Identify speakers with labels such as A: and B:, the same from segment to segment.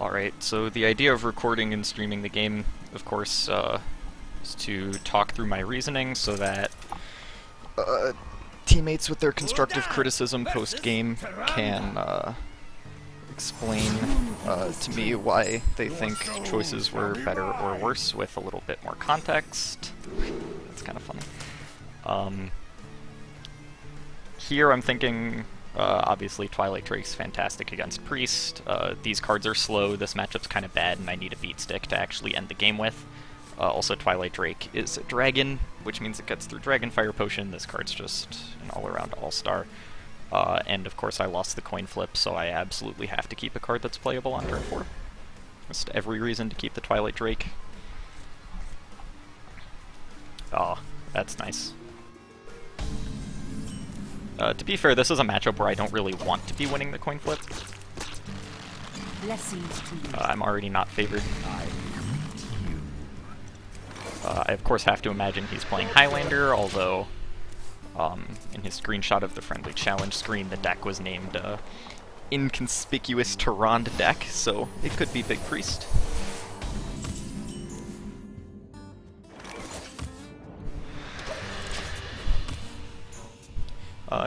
A: Alright, so the idea of recording and streaming the game, of course, is to talk through my reasoning so that teammates with their constructive criticism post-game can explain to me why they think choices were better or worse with a little bit more context. That's kind of funny. Here I'm thinking, obviously Twilight Drake's fantastic against Priest. These cards are slow, this matchup's kind of bad, and I need a beat stick to actually end the game with. Also, Twilight Drake is a dragon, which means it gets through Dragon Fire Potion. This card's just an all-around all-star. And of course I lost the coin flip, so I absolutely have to keep a card that's playable on turn 4. Just every reason to keep the Twilight Drake. Oh, that's nice. To be fair, this is a matchup where I don't really want to be winning the coin flip. I'm already not favored. I of course have to imagine he's playing Highlander, although in his screenshot of the friendly challenge screen the deck was named Inconspicuous Tyrande deck, so it could be Big Priest.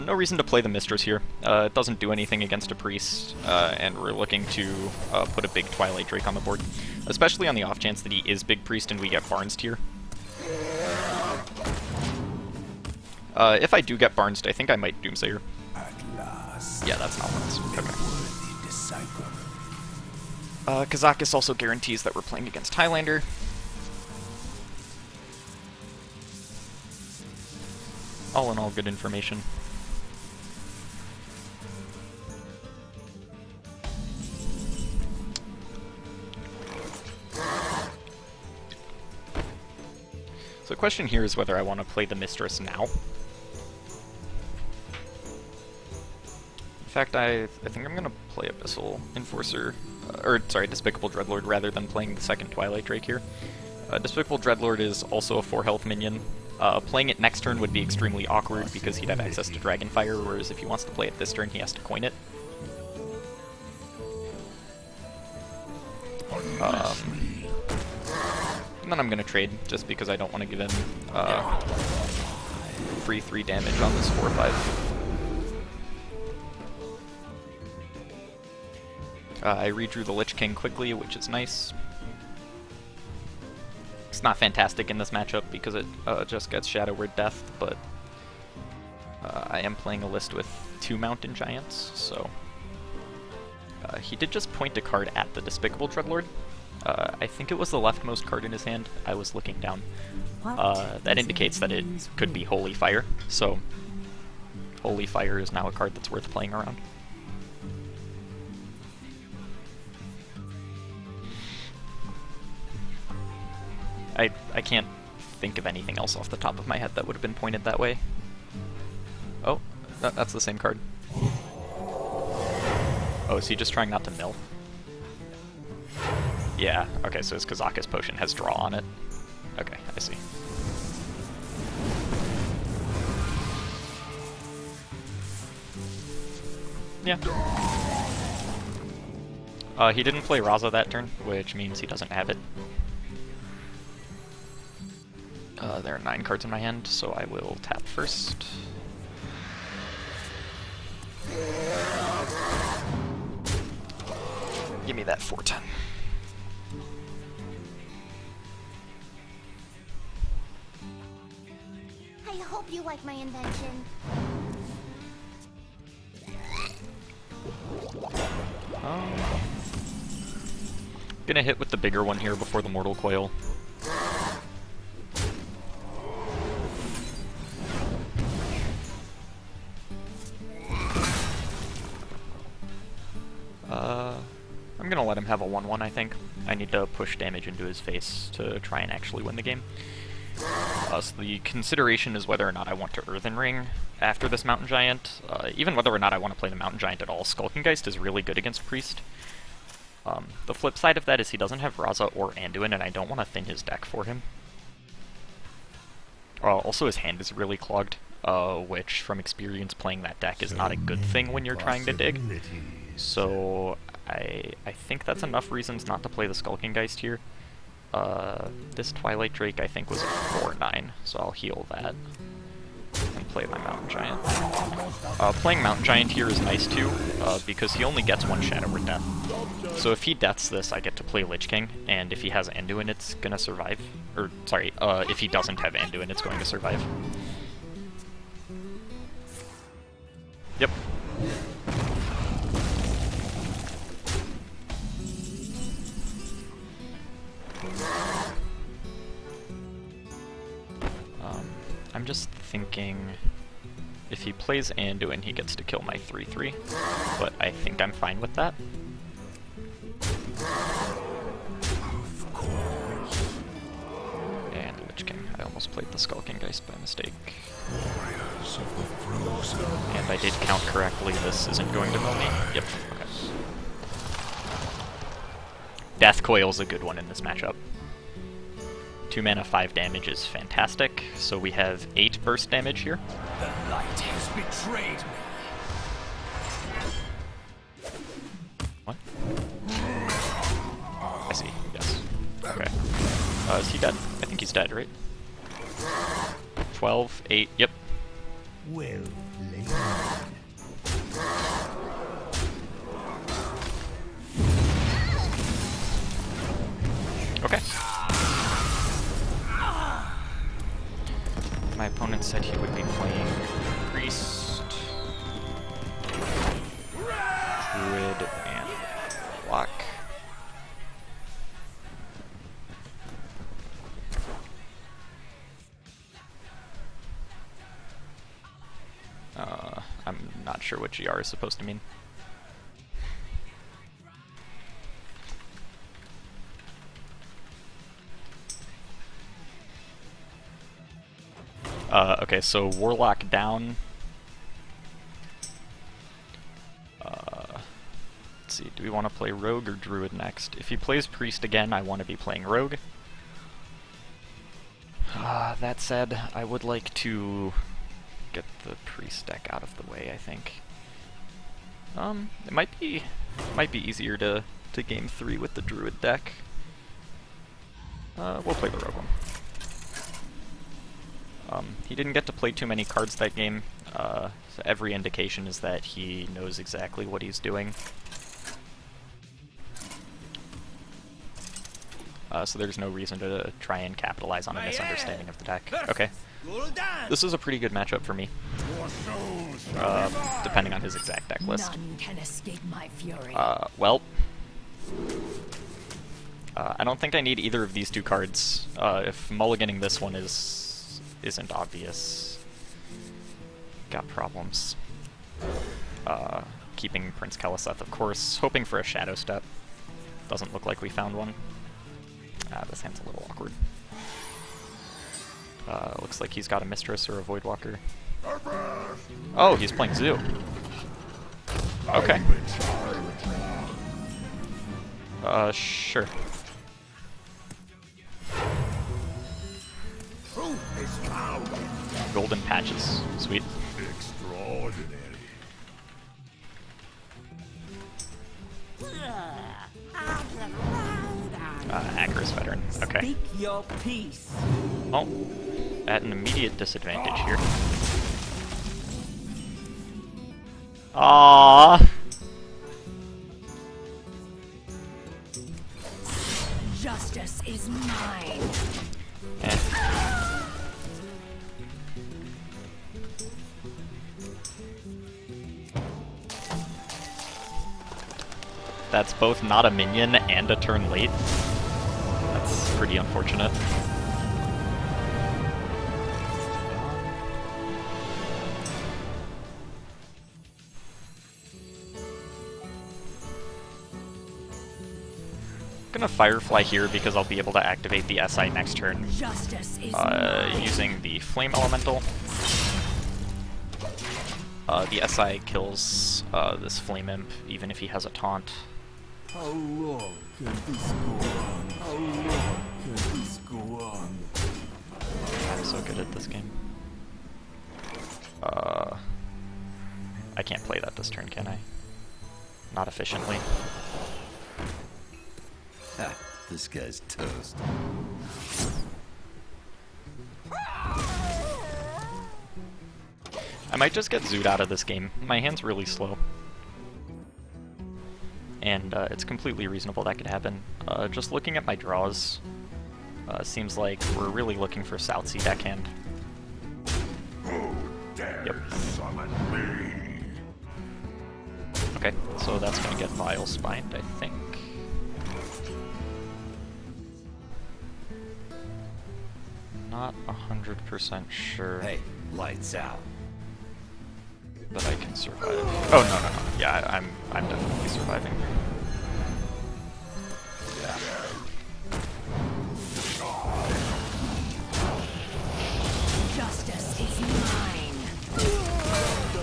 A: No reason to play the Mistress here. It doesn't do anything against a Priest, and we're looking to put a big Twilight Drake on the board. Especially on the off chance that he is Big Priest and we get Barnes tier. If I do get Barnes, I think I might Doomsayer. Yeah, that's not Barnes. Okay. Kazakis also guarantees that we're playing against Highlander. All in all, good information. So the question here is whether I want to play the Mistress now. In fact, I think I'm going to play Abyssal Enforcer, Despicable Dreadlord, rather than playing the second Twilight Drake here. Despicable Dreadlord is also a 4 health minion. Playing it next turn would be extremely awkward because he'd have access to Dragonfire, whereas if he wants to play it this turn, he has to coin it. And then I'm going to trade, just because I don't want to give him free 3 damage on this 4/5. I redrew the Lich King quickly, which is nice. It's not fantastic in this matchup because it just gets Shadow Word Death, but I am playing a list with 2 Mountain Giants, so... he did just point a card at the Despicable Dreadlord. I think it was the leftmost card in his hand. I was looking down. That indicates that it could be Holy Fire, so Holy Fire is now a card that's worth playing around. I can't think of anything else off the top of my head that would have been pointed that way. Oh, that's the same card. Oh, is he just trying not to mill? Yeah, okay, so his Kazakis potion has draw on it. Okay, I see. Yeah. He didn't play Raza that turn, which means he doesn't have it. There are 9 cards in my hand, so I will tap first. Give me that 4/10.
B: I hope you like my invention.
A: Gonna hit with the bigger one here before the Mortal Coil. I'm gonna let him have a 1/1, I think. I need to push damage into his face to try and actually win the game. So the consideration is whether or not I want to Earthen Ring after this Mountain Giant. Even whether or not I want to play the Mountain Giant at all, Skulkengeist is really good against Priest. The flip side of that is he doesn't have Raza or Anduin, and I don't want to thin his deck for him. Also his hand is really clogged, which from experience playing that deck is not a good thing when you're trying to dig. So I think that's enough reasons not to play the Skulking Geist here. This Twilight Drake I think was a 4/9, so I'll heal that and play my Mountain Giant. Playing Mountain Giant here is nice too, because he only gets one Shadow Word Death. So if he deaths this, I get to play Lich King, and if he has Anduin, it's gonna survive. Or, sorry, if he doesn't have Anduin, it's going to survive. Yep. I'm just thinking, if he plays Anduin, he gets to kill my 3/3, but I think I'm fine with that.
C: Of course.
A: And Lich King. I almost played the Skulking Geist by mistake.
C: Warriors of the Frozen.
A: And I did count correctly, this isn't going to mill me. Yep, okay. Death Coil's a good one in this matchup. 2 mana, 5 damage is fantastic, so we have 8 burst damage here.
D: The light has betrayed me.
A: What? I see, yes. Okay. Is he dead? I think he's dead, right? 12, 8, yep.
D: Well played.
A: Okay. My opponent said he would be playing Priest, Druid, and Warlock. I'm not sure what GR is supposed to mean. Okay, so Warlock down. Let's see, do we want to play Rogue or Druid next? If he plays Priest again, I want to be playing Rogue. That said, I would like to get the Priest deck out of the way, I think. It might be easier to game 3 with the Druid deck. We'll play the Rogue one. He didn't get to play too many cards that game, so every indication is that he knows exactly what he's doing. So there's no reason to try and capitalize on a misunderstanding of the deck. Okay. This is a pretty good matchup for me, depending on his exact deck list.
E: None can escape my fury.
A: Well, I don't think I need either of these 2 cards. If mulliganing this one isn't obvious, got problems. Keeping Prince Keleseth, of course, hoping for a Shadow Step. Doesn't look like we found one. This hand's a little awkward. Looks like he's got a Mistress or a Voidwalker. Oh, he's playing Zoo. Okay. Sure. Golden patches. Sweet.
C: Extraordinary.
A: Acris Veteran. Okay.
D: Speak your peace.
A: Oh, at an immediate disadvantage here. Aww.
E: Justice is mine. That's both not a minion and a turn late. That's pretty unfortunate. I'm gonna Firefly here because I'll be able to activate the SI next turn using the Flame Elemental. The SI kills this Flame Imp even if he has a taunt.
D: How long can this go on? How long can this go on?
A: I'm so good at this game. I can't play that this turn, can I?
E: not efficiently.
D: Ha, this guy's toast.
E: I might just get Zood out of this game. My hand's really slow. And it's completely reasonable that could happen. Just looking at my draws, seems like we're really looking for South Sea deckhand. Yep. Okay, so that's gonna get Vile Spined, I think. Not 100% sure.
D: Hey, lights out.
E: That I can survive. Oh no. Yeah, I'm definitely surviving.
F: Justice is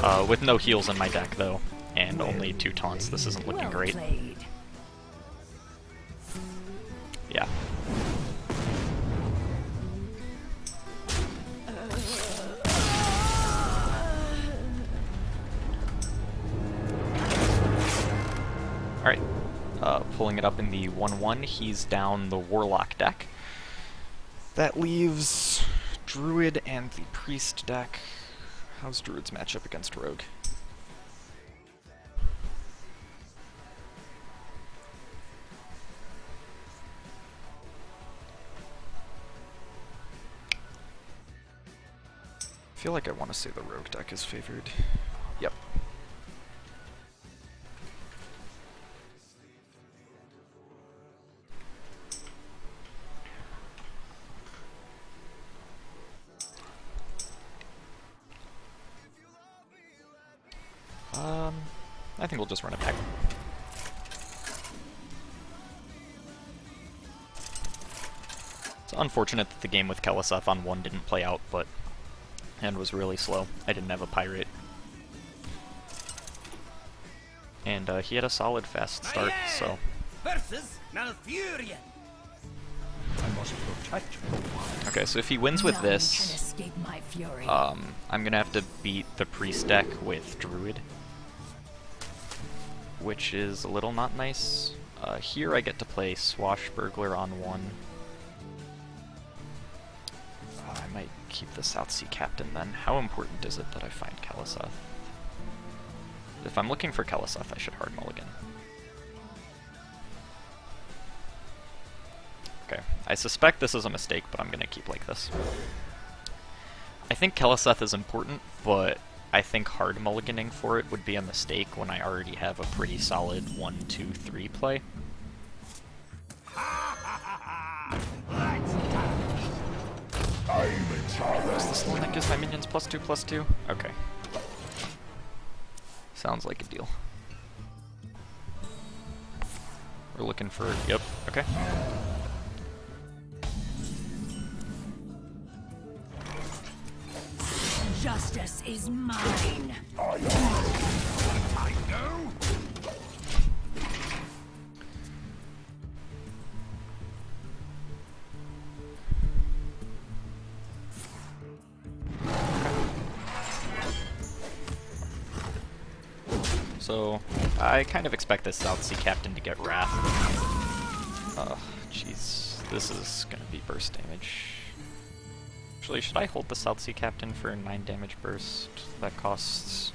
F: mine.
E: With no heals in my deck though, and only 2 taunts, this isn't looking great.
F: Played.
E: Yeah. Alright, pulling it up in the 1-1, he's down the Warlock deck. That leaves Druid and the Priest deck. How's Druid's matchup against Rogue? I feel like I want to say the Rogue deck is favored. Yep. I think we'll just run it back. It's unfortunate that the game with Keliseth on 1 didn't play out, but and was really slow. I didn't have a pirate. And he had a solid fast start, so...
G: Versus Malfurion. I must protect you.
E: Okay, so if he wins with
F: None
E: this,
F: can escape my fury.
E: I'm gonna have to beat the Priest deck with Druid, which is a little not nice. Here I get to play Swashbuckler on 1. I might keep the South Sea Captain then. How important is it that I find Keliseth? If I'm looking for Keliseth, I should hard mulligan. Okay, I suspect this is a mistake, but I'm gonna keep like this. I think Keliseth is important, but I think hard mulliganing for it would be a mistake when I already have a pretty solid 1-2-3 play. Is this the one that gives my minions +2/+2? Okay. Sounds like a deal. We're looking for... Yep, okay.
F: Justice is mine.
C: I know.
E: So, I kind of expect this South Sea Captain to get Wrath. Jeez. This is gonna be burst damage. Actually, should I hold the South Sea Captain for 9 damage burst? That costs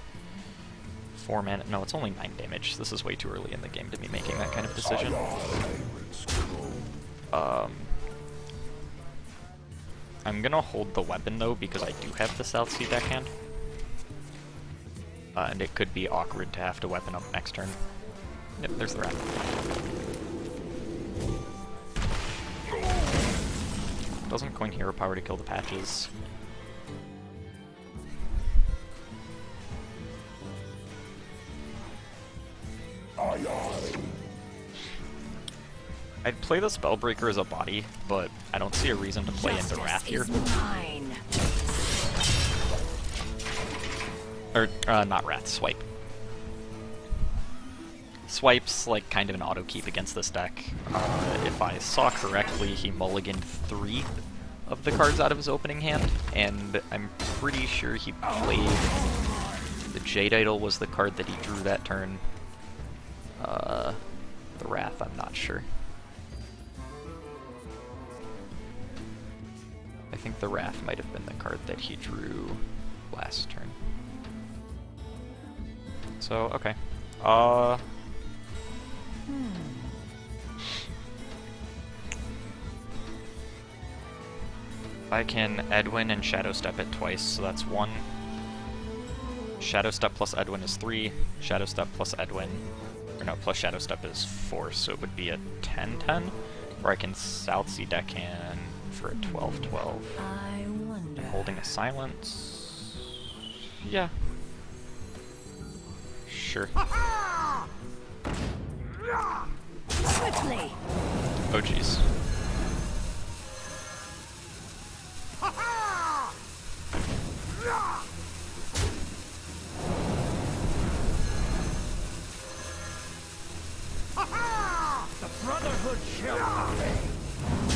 E: 4 mana. No, it's only 9 damage. This is way too early in the game to be making that kind of decision. I'm gonna hold the weapon though, because I do have the South Sea deckhand. And it could be awkward to have to weapon up next turn. Yep, there's the Wrath. Doesn't Coin Hero Power to kill the patches. I'd play the Spellbreaker as a body, but I don't see a reason to play into Wrath here.
F: Mine.
E: Or, not Wrath, Swipe. Swipe's like kind of an auto keep against this deck. If I saw correctly, he mulliganed 3 of the cards out of his opening hand, and I'm pretty sure he played the Jade Idol was the card that he drew that turn.
A: The Wrath, I'm not sure. I think the Wrath might have been the card that he drew last turn. So, okay. I can Edwin and Shadow Step it twice, so that's 1. Shadow Step plus Edwin is 3. Shadow Step plus Edwin, or no, plus Shadow Step is 4, so it would be a 10-10. Or I can Southsea Deckhand for a 12-12.
F: I wonder.
A: I'm holding a Silence. Yeah. Sure.
F: Quickly.
A: Oh jeez.
G: The Brotherhood shall obey.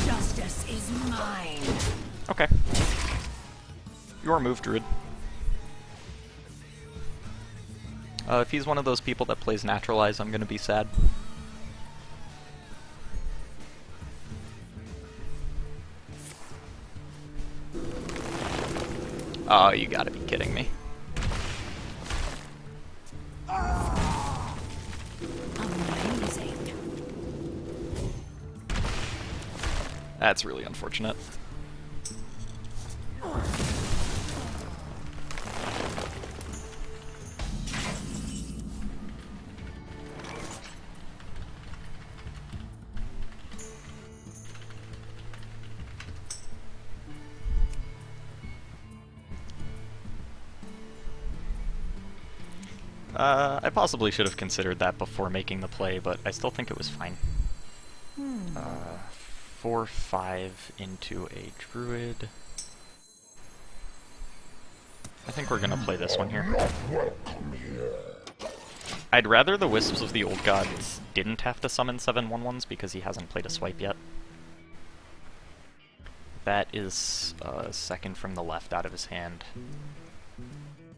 F: Justice is mine.
A: Okay. Your move, Druid. If he's one of those people that plays Naturalize, I'm gonna be sad. Oh, you gotta be kidding me.
F: Amazing.
A: That's really unfortunate. I possibly should have considered that before making the play, but I still think it was fine. 4-5 into a Druid. I think we're gonna play this one here. I'd rather the Wisps of the Old Gods didn't have to summon 7/1/1s because he hasn't played a swipe yet. That is second from the left out of his hand.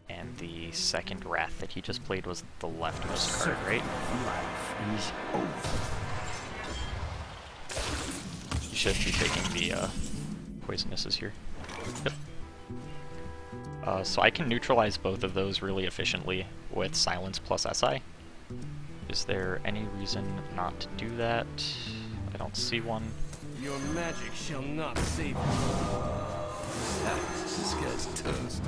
A: And the second Wrath that he just played was the leftmost card, right?
C: Life is over.
A: You should be taking the poisonouses here. Yep. So I can neutralize both of those really efficiently with Silence plus SI. Is there any reason not to do that? I don't see one.
D: Your magic shall not save you. This guy's toast.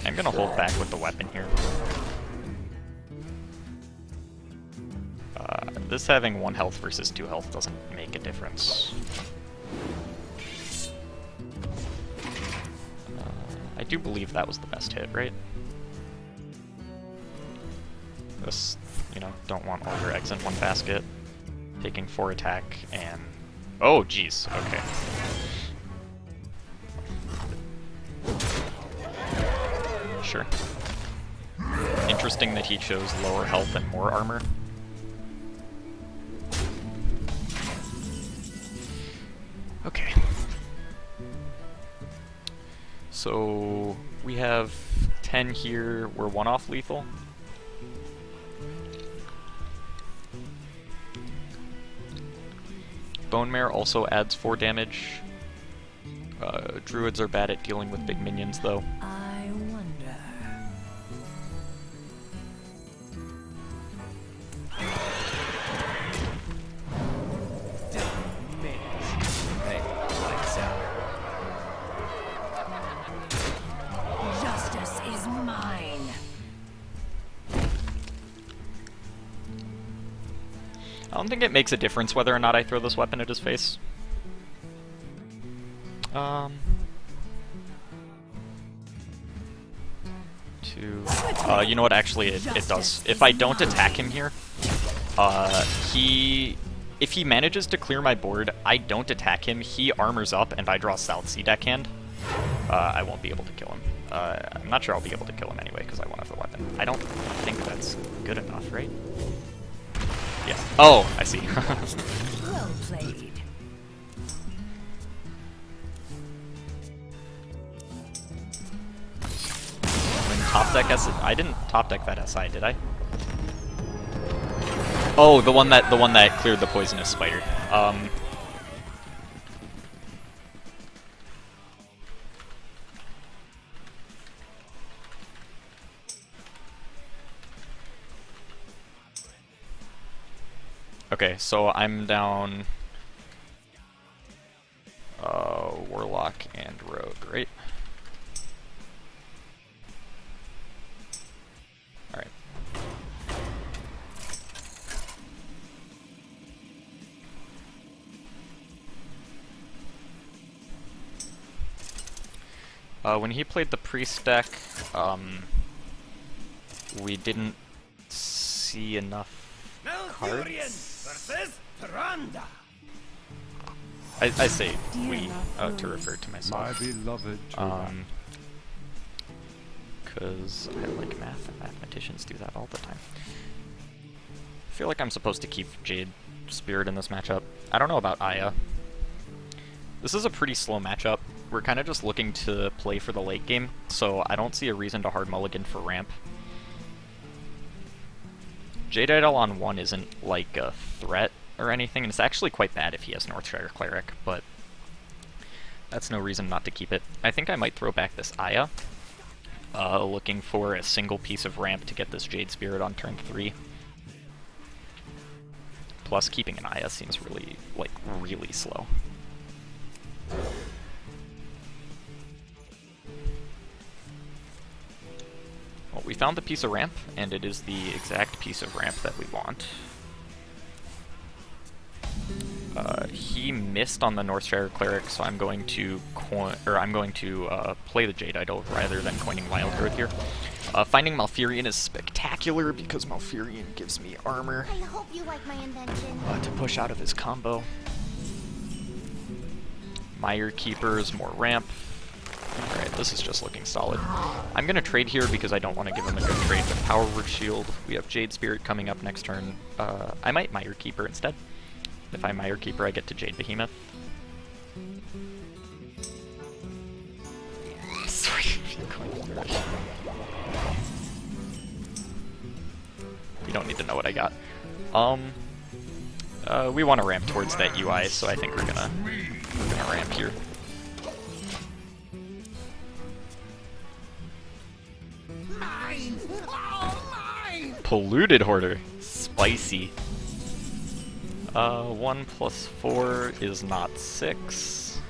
A: I'm gonna hold back with the weapon here. This having 1 health versus 2 health doesn't make a difference. I do believe that was the best hit, right? Just, you know, don't want all your eggs in one basket. Taking 4 attack and... Oh, jeez, okay. Sure. Interesting that he chose lower health and more armor. Okay. So we have 10 here. We're 1 off lethal. Bone Mare also adds 4 damage. Druids are bad at dealing with big minions, though.
F: I wonder.
D: Hey, lights out.
F: Justice is mine.
A: I don't think it makes a difference whether or not I throw this weapon at his face. You know what, actually it does. If I don't attack him here, if he manages to clear my board, I don't attack him, he armors up, and I draw Southsea Deckhand. I won't be able to kill him. I'm not sure I'll be able to kill him anyway, because I won't have the weapon. I don't think that's good enough, right? Yeah. Oh, I see.
F: Well played.
A: top deck I didn't top deck that SI, did I? Oh, the one that cleared the poisonous spider. Okay, so I'm down Warlock and Rogue, right? Alright. When he played the priest deck, we didn't see enough cards.
G: Versus Tyrande.
A: I say we to refer to myself.
D: My beloved
A: Because I like math and mathematicians do that all the time. I feel like I'm supposed to keep Jade Spirit in this matchup. I don't know about Aya. This is a pretty slow matchup. We're kind of just looking to play for the late game, so I don't see a reason to hard mulligan for ramp. Jade Idol on 1 isn't like a threat or anything, and it's actually quite bad if he has Northshire Cleric, but that's no reason not to keep it. I think I might throw back this Aya, looking for a single piece of ramp to get this Jade Spirit on turn 3. Plus, keeping an Aya seems really, like, really slow. Well, we found the piece of ramp, and it is the exact piece of ramp that we want. He missed on the Northshire Cleric, so I'm going to play the Jade Idol rather than coining Wild Growth here. Finding Malfurion is spectacular because Malfurion gives me armor
B: I hope you like my invention.
A: to push out of his combo. Mire Keepers, more ramp. Alright, this is just looking solid. I'm going to trade here because I don't want to give him a good trade with Power Word Shield. We have Jade Spirit coming up next turn. I might Mire Keeper instead. If I Mire Keeper, I get to Jade Behemoth. You don't need to know what I got. We want to ramp towards that UI, so I think we're gonna ramp here.
G: Mine! Oh, mine!
A: Polluted Hoarder. Spicy. 1 plus 4 is not 6.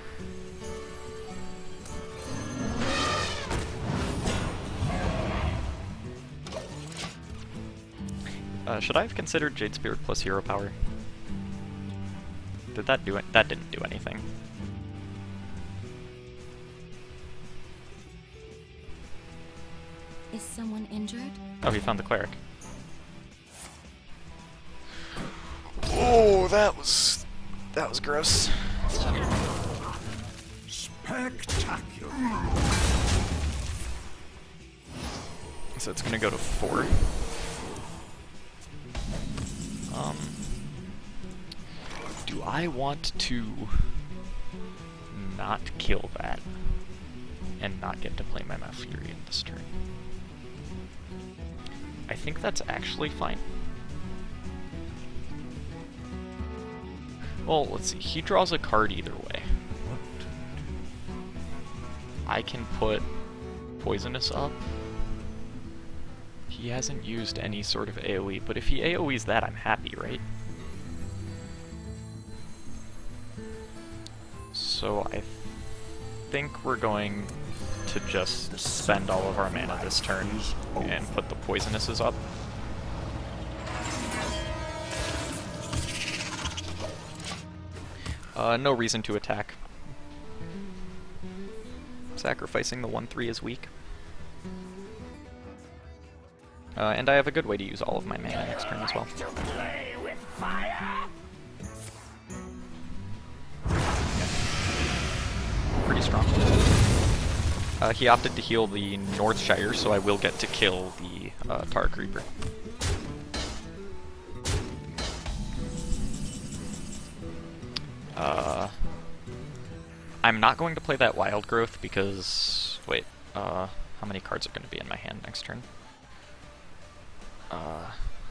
A: Should I have considered Jade Spirit plus hero power? Did that do it? That didn't do anything.
B: Is someone injured?
A: Oh, he found the cleric. Oh, that was gross.
C: Spectacular.
A: So it's gonna go to 4. Do I want to not kill that and not get to play my Malfurion this turn? I think that's actually fine. Well, let's see. He draws a card either way. I can put Poisonous up. He hasn't used any sort of AoE, but if he AoEs that, I'm happy, right? So I think we're going to just spend all of our mana this turn and put the Poisonouses up. No reason to attack. Sacrificing the 1/3 is weak. And I have a good way to use all of my mana next turn as well.
G: To play with fire?
A: Pretty strong. He opted to heal the Northshire, so I will get to kill the Tar Creeper. I'm not going to play that Wild Growth because... wait, how how many cards are going to be in my hand next turn.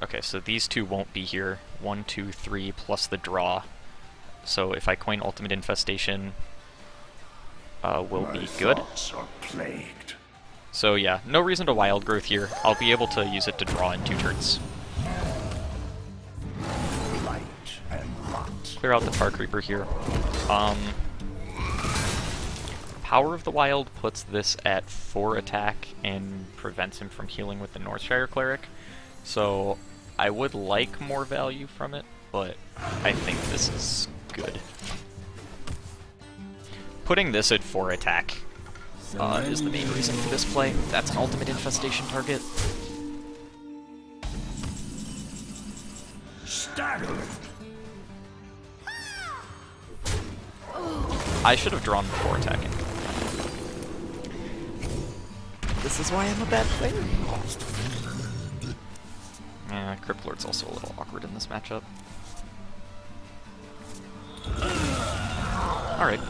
A: Okay, so these two won't be here. 1, 2, 3 plus the draw. So if I coin Ultimate Infestation, will be good.
C: Thoughts are plagued.
A: So yeah, no reason to Wild Growth here. I'll be able to use it to draw in 2 turns.
C: Light and rot.
A: Clear out the Tar Creeper here. Power of the Wild puts this at 4 attack and prevents him from healing with the Northshire Cleric. So I would like more value from it, but I think this is good. Putting this at 4 attack is the main reason for this play. That's an Ultimate Infestation target.
C: Stagger.
A: I should have drawn before attacking. This is why I'm a bad player. Yeah, Crypt Lord's also a little awkward in this matchup. Alright.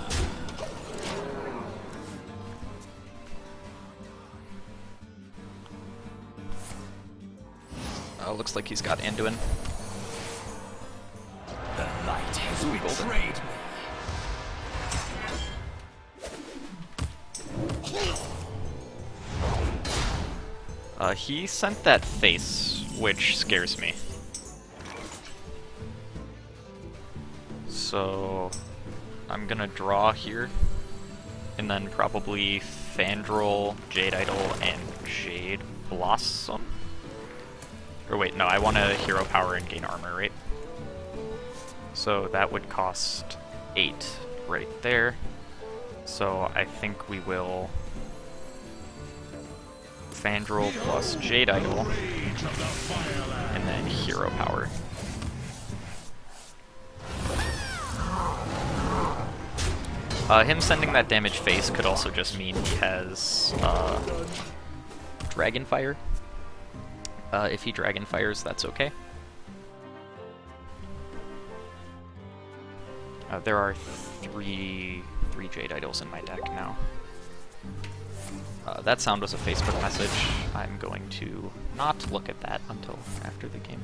A: Looks like he's got Anduin.
G: The light has
A: Golden.
G: betrayed me.
A: He sent that face, which scares me. So I'm gonna draw here, and then probably Fandral, Jade Idol, and Jade Blossom. Or wait, no, I want to hero power and gain armor, right? So that would cost 8 right there. So I think we will Fandral plus Jade Idol, and then hero power. Him sending that damage face could also just mean he has Dragonfire. If he Dragonfires, that's okay. There are three Jade Idols in my deck now. That sound was a Facebook message. I'm going to not look at that until after the game.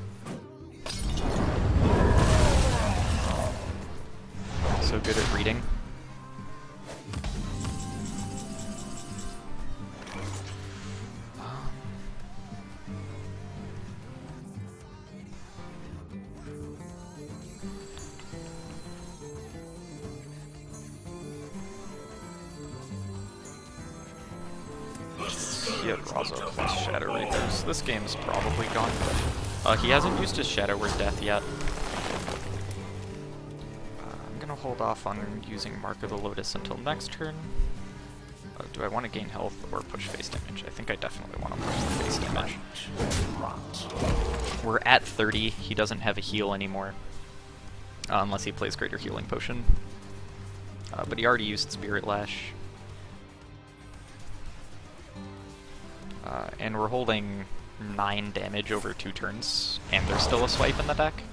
A: So good at reading. He had Razo plus Shadow Reaper, so this game's probably gone. He hasn't used his Shadow Word Death yet. I'm gonna hold off on using Mark of the Lotus until next turn. Do I want to gain health or push face damage? I think I definitely want to push the face damage. We're at 30, he doesn't have a heal anymore. Unless he plays Greater Healing Potion. But he already used Spirit Lash. And we're holding 9 damage over 2 turns, and there's still a swipe in the deck.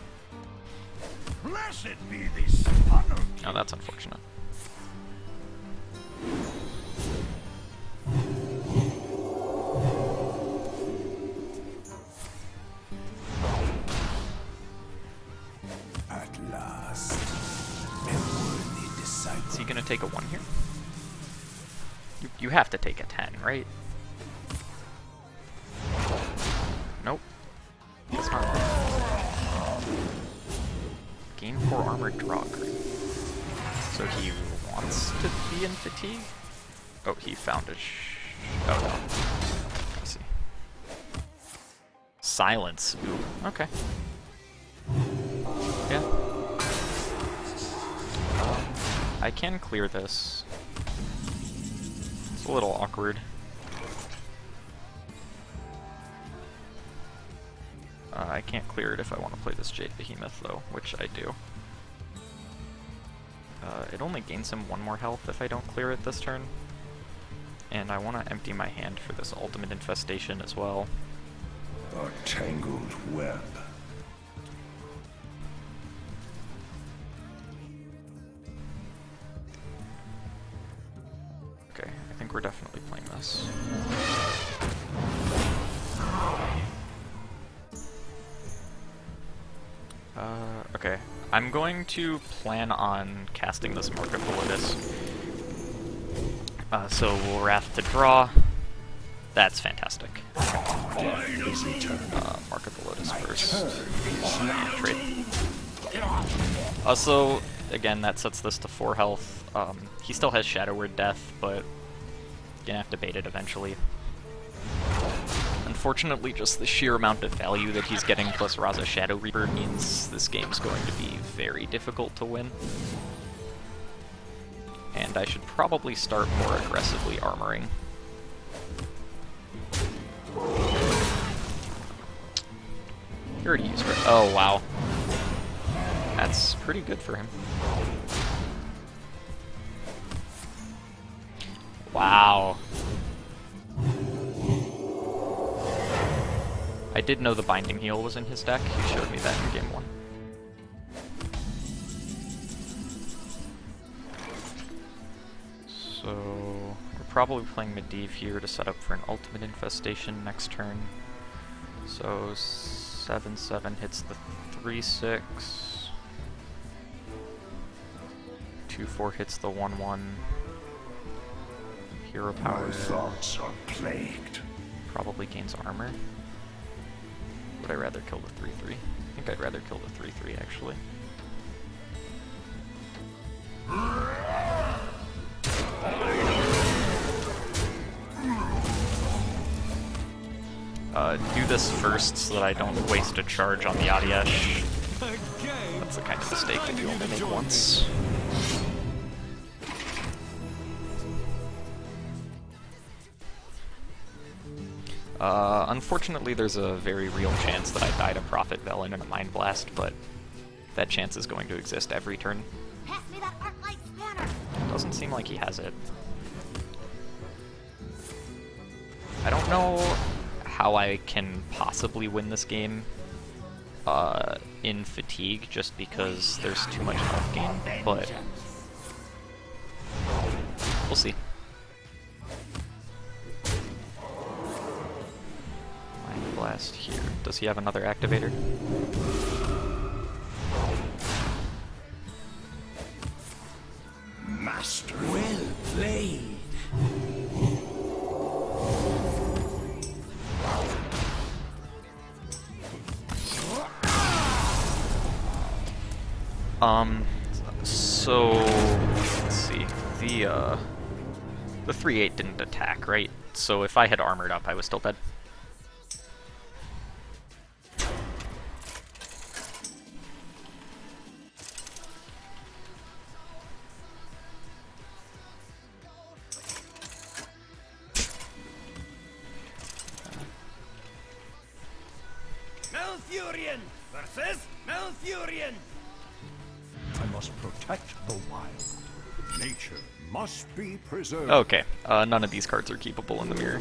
C: Blessed be the son of
A: Oh, that's unfortunate.
C: At last, a worthy disciple.
A: Is he gonna take a 1 here? You have to take a 10, right? Nope. It's not. Gain 4 armor, draw card. So he wants to be in fatigue? Oh, he found a oh no. I see. Silence. Ooh, okay. Yeah. I can clear this. It's a little awkward. I can't clear it if I want to play this Jade Behemoth, though, which I do. It only gains him 1 more health if I don't clear it this turn. And I want to empty my hand for this Ultimate Infestation as well.
C: A tangled web.
A: Okay, I think we're definitely playing this. Okay, I'm going to plan on casting this Mark of the Lotus. So we'll Wrath to draw. That's fantastic. Mark of the Lotus first. Trade. So, again, that sets this to 4 health. He still has Shadow Word Death, but gonna have to bait it eventually. Unfortunately, just the sheer amount of value that he's getting plus Raza Shadow Reaper means this game's going to be very difficult to win. And I should probably start more aggressively armoring. He already used it. Oh, wow. That's pretty good for him. Wow. I did know the Binding Heal was in his deck. He showed me that in game 1. So we're probably playing Medivh here to set up for an Ultimate Infestation next turn. So 7/7 hits the 3/6. 2/4 hits the 1/1. Hero power.
C: My thoughts are plagued.
A: Probably gains armor. Would I rather kill the 3/3? I think I'd rather kill the 3/3 actually. Do this first so that I don't waste a charge on the AESHS. That's the kind of mistake that you only make once. Unfortunately, there's a very real chance that I die to Prophet Velen in a Mind Blast, but that chance is going to exist every turn.
B: Pass me that Arclight spanner.
A: Doesn't seem like he has it. I don't know how I can possibly win this game in Fatigue, just because there's too much health gain, but we'll see. Mind Blast here. Does he have another activator?
C: Master.
D: Well played.
A: So let's see. The 3/8 didn't attack, right? So if I had armored up, I was still dead.
C: Malfurion versus Malfurion. I must protect the wild. Nature must be preserved.
A: Okay, none of these cards are keepable in the mirror.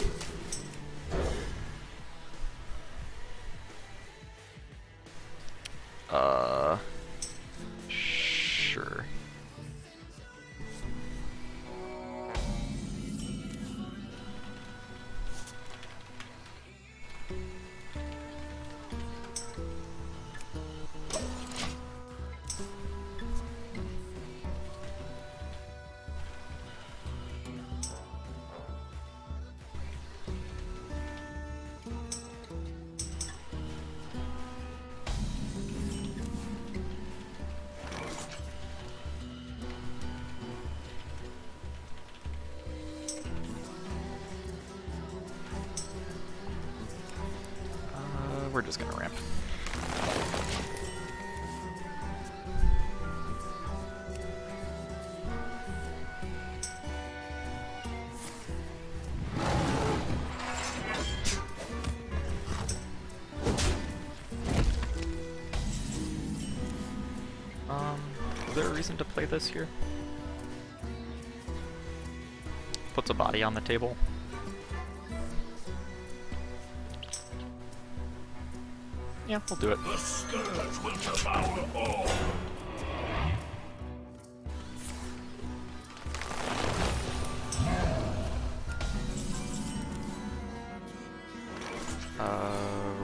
A: Sure. We're just gonna ramp. Is there a reason to play this here? Puts a body on the table. Yeah, we'll do it.
C: The scourge will devour all.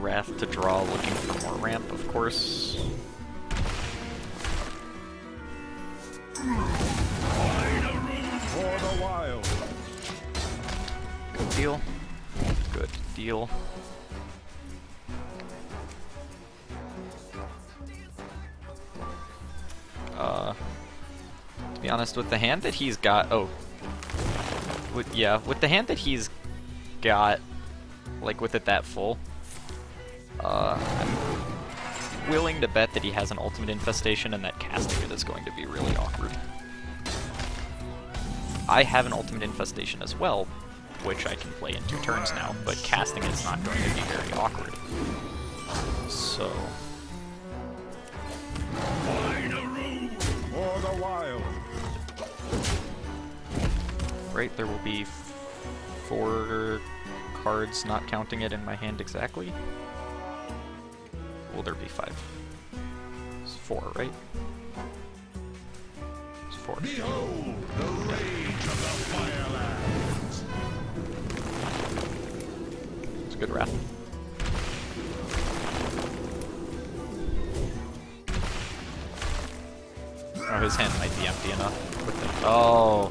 A: Wrath to draw, looking for more ramp, of course. deal. Good deal. To be honest, with the hand that he's got, with the hand that he's got, like with it that full, I'm willing to bet that he has an ultimate infestation and that casting it is going to be really awkward. I have an ultimate infestation as well, which I can play in 2 turns now, but casting it's not going to be very awkward. So...
C: For the wild.
A: Right, there will be 4 cards not counting it in my hand exactly. Will there be 5? It's 4, right? It's 4.
C: Behold the rage of the Firelands.
A: It's a good wrath. Oh, his hand might be empty enough with it. Oh.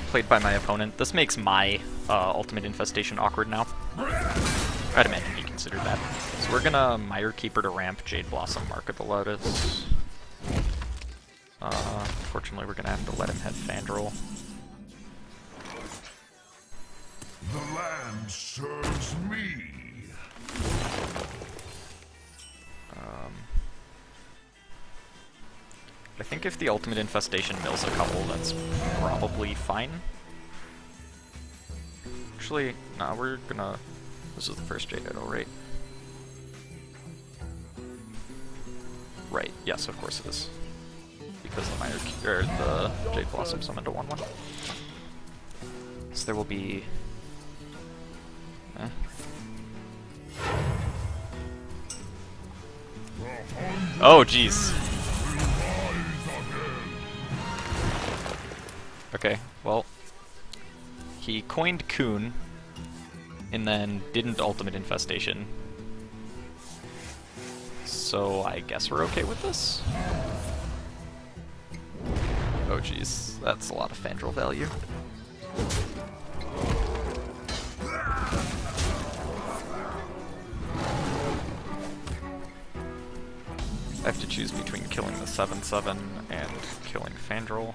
A: Played by my opponent. This makes my ultimate infestation awkward now. I'd imagine he considered that. So we're gonna Mire Keeper to ramp Jade Blossom, Mark of the Lotus. Unfortunately, we're gonna have to let him have Fandral.
C: The land serves me.
A: I think if the ultimate infestation mills a couple, that's probably fine. Actually, nah, we're gonna... This is the first Jade Idol, right? Right, yes, of course it is. Because the Jade Blossom summoned a 1/1. So there will be... Oh, jeez. Okay, well, he coined Coon, and then didn't ultimate infestation. So I guess we're okay with this? Oh jeez, that's a lot of Fandral value. I have to choose between killing the 7/7 and killing Fandral.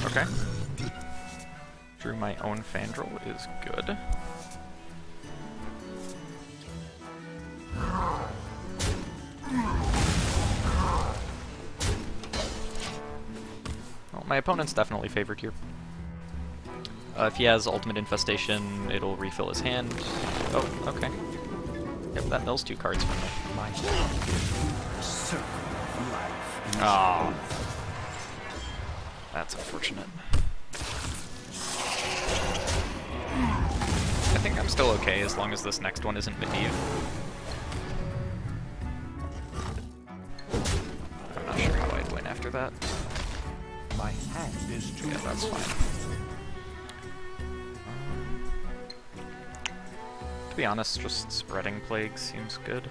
A: Okay. Drew my own Fandral is good. Well, my opponent's definitely favored here. If he has ultimate infestation, it'll refill his hand. Oh, okay. Yep, that mills 2 cards for me. My Ah. That's unfortunate. I think I'm still okay as long as this next one isn't Medivh. I'm not sure how I'd win after that.
C: My hand is too
A: Yeah, that's fine. To be honest, just spreading Plague seems good.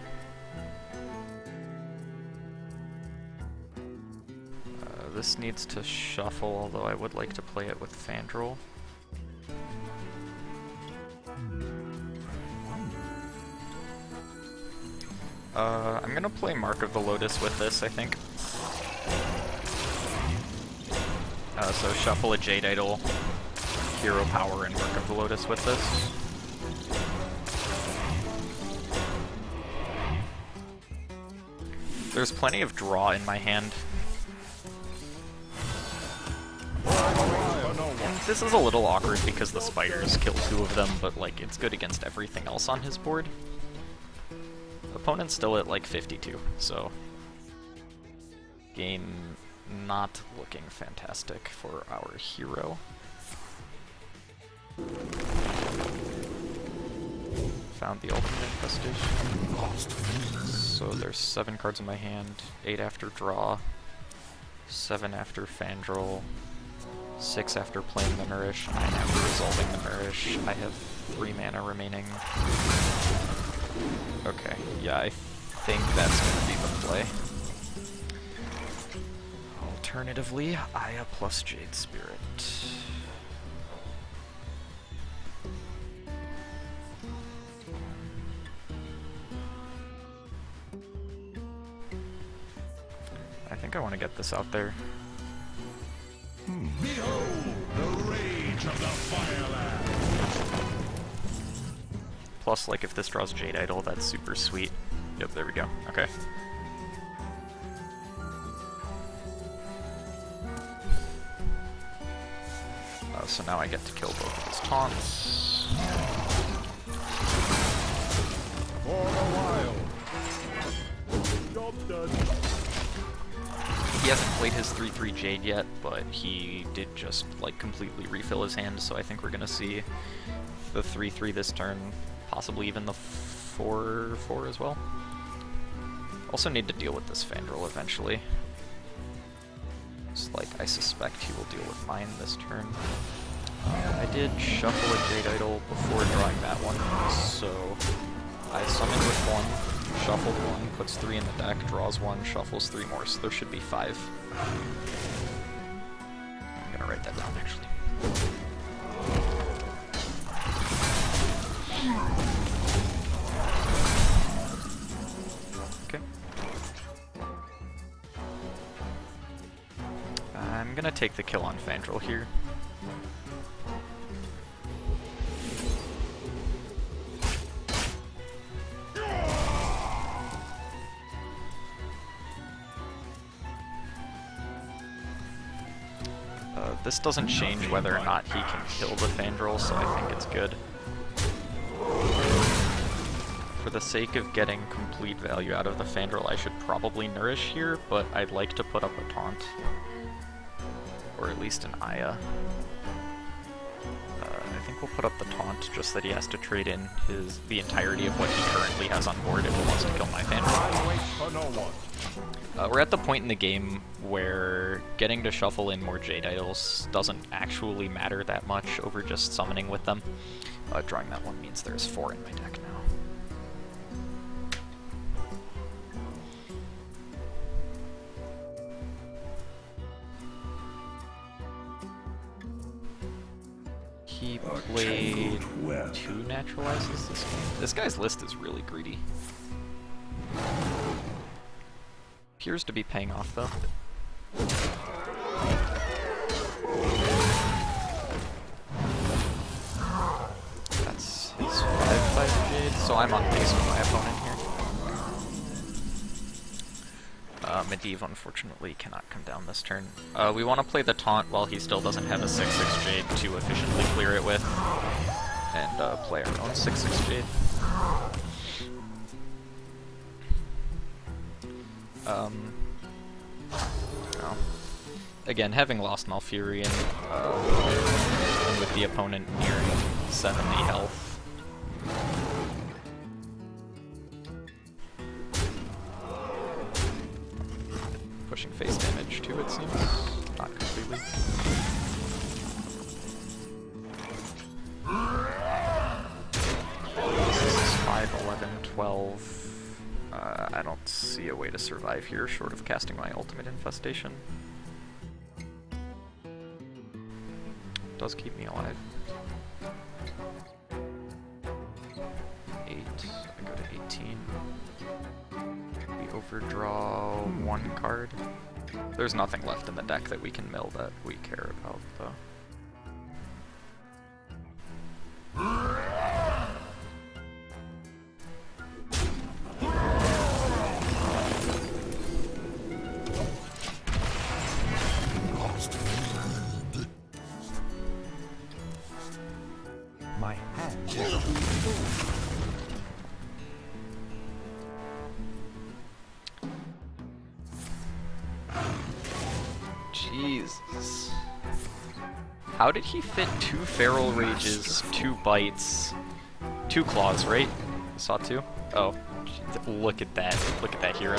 A: This needs to shuffle, although I would like to play it with Fandral. I'm gonna play Mark of the Lotus with this, I think. So shuffle a Jade Idol, Hero Power, and Mark of the Lotus with this. There's plenty of draw in my hand. And this is a little awkward because the spiders kill 2 of them, but like it's good against everything else on his board. Opponent's still at like 52, so game not looking fantastic for our hero. Found the ultimate infestation. So there's 7 cards in my hand, 8 after draw, 7 after Fandral, 6 after playing the Nourish, 9 after resolving the Nourish. I have 3 mana remaining. Okay, yeah, I think that's gonna be the play. Alternatively, Aya plus Jade Spirit. I think I want to get this out there.
C: Behold the rage of the Fireland!
A: Plus, like, if this draws Jade Idol, that's super sweet. Yep, there we go. Okay. So now I get to kill both of his taunts.
C: For the wild!
D: Job done.
A: He hasn't played his 3/3 Jade yet, but he did just, like, completely refill his hand, so I think we're gonna see the 3/3 this turn, possibly even the 4/4 as well. Also need to deal with this Fandral eventually. It's like, I suspect he will deal with mine this turn. I did shuffle a Jade Idol before drawing that one, so I summoned with one, shuffled one, puts 3 in the deck, draws 1, shuffles 3 more, so there should be 5. I'm gonna write that down actually. Okay. I'm gonna take the kill on Fandral here. This doesn't change whether or not he can kill the Fandral, so I think it's good. For the sake of getting complete value out of the Fandral, I should probably Nourish here, but I'd like to put up a Taunt. Or at least an Aya. I think we'll put up the Taunt, just that he has to trade in the entirety of what he currently has on board if he wants to kill my Fandral.
C: I wait for no one.
A: We're at the point in the game where getting to shuffle in more Jade Idols doesn't actually matter that much over just summoning with them. Drawing that one means there's 4 in my deck now. He played 2 naturalizes this game. This guy's list is really greedy. Appears to be paying off though. That's his 5/5 Jade, so I'm on pace with my opponent here. Medivh unfortunately cannot come down this turn. We want to play the taunt while he still doesn't have a 6/6 Jade to efficiently clear it with, and play our own 6/6 Jade. Oh. Again, having lost Malfurion, and with the opponent nearing 70 health. Pushing face damage too, it seems. Not completely. This is 5, 11, 12. I don't see a way to survive here short of casting my ultimate infestation. Does keep me alive. 8, I go to 18. We overdraw 1 card. There's nothing left in the deck that we can mill that we care about though.
D: My hand is
A: Jesus. How did he fit 2 Feral Rages, 2 Bites, 2 Claws, right? Saw 2? Oh, look at that. Look at that hero.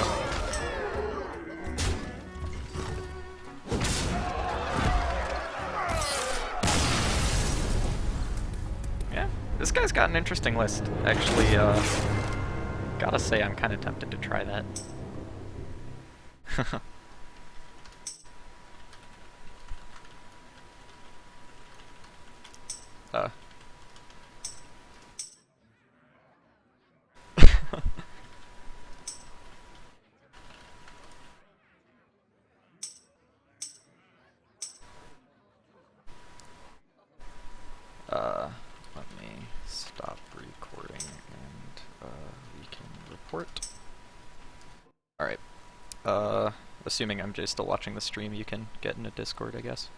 A: Yeah, this guy's got an interesting list. Actually, Gotta say, I'm kind of tempted to try that. uh. Let me stop recording and we can report. Alright. Assuming I'm just still watching the stream, you can get into Discord, I guess.